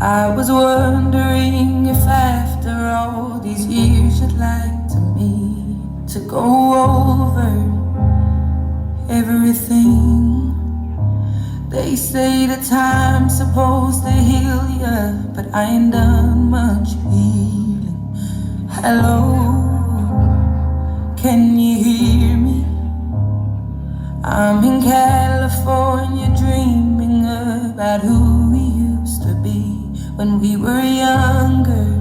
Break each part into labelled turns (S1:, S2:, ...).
S1: I was wondering if after all these years you'd like to me to go over everything. They say the time's supposed to heal ya, but I ain't done much healing. Hello, can you hear me? I'm in California dreaming about who we used to be when we were younger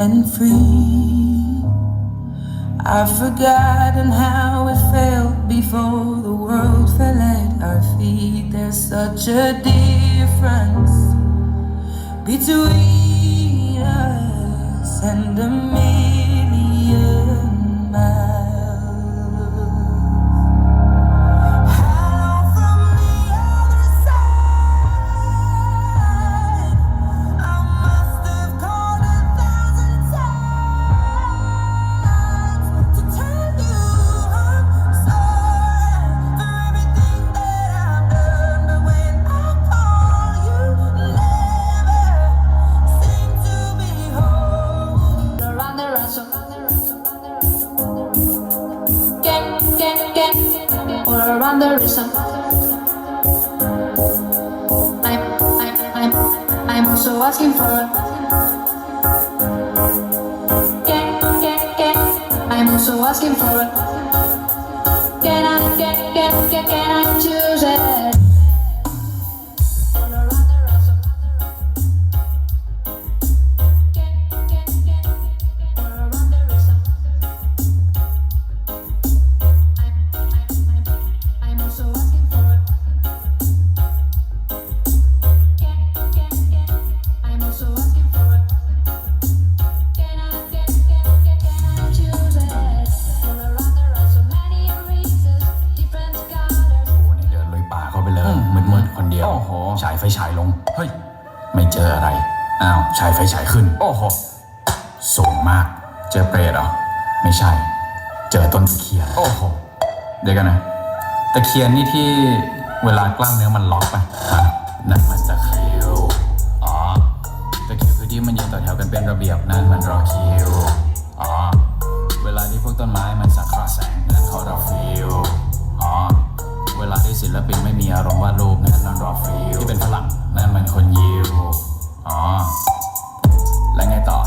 S1: and free. I've forgotten how it felt before the world fell at our feet. There's such a difference between us and a million miles. Around the rhythm, I'm also asking for it. I'm also asking for it. Can I choose it?
S2: ฉายไฟฉายลงเฮ้ยไม่เจออะไรอ้าวฉายไฟฉายขึ้นโอ้โหสูงมากเจอเปรตเหรอไม่ใช่เจอต้นตะเคียนโอ้โหเดี๋ยวกันนะตะเคียนนี่ที่เวลากล้ามเนื้อมันล็อกไปนั่นมันตะคริวอ๋อตะคริวคือที่มันยืนต่อแถวกันเป็นระเบียบนั่นมันรอคิวอ๋อเวลาที่พวกต้นไม้มันส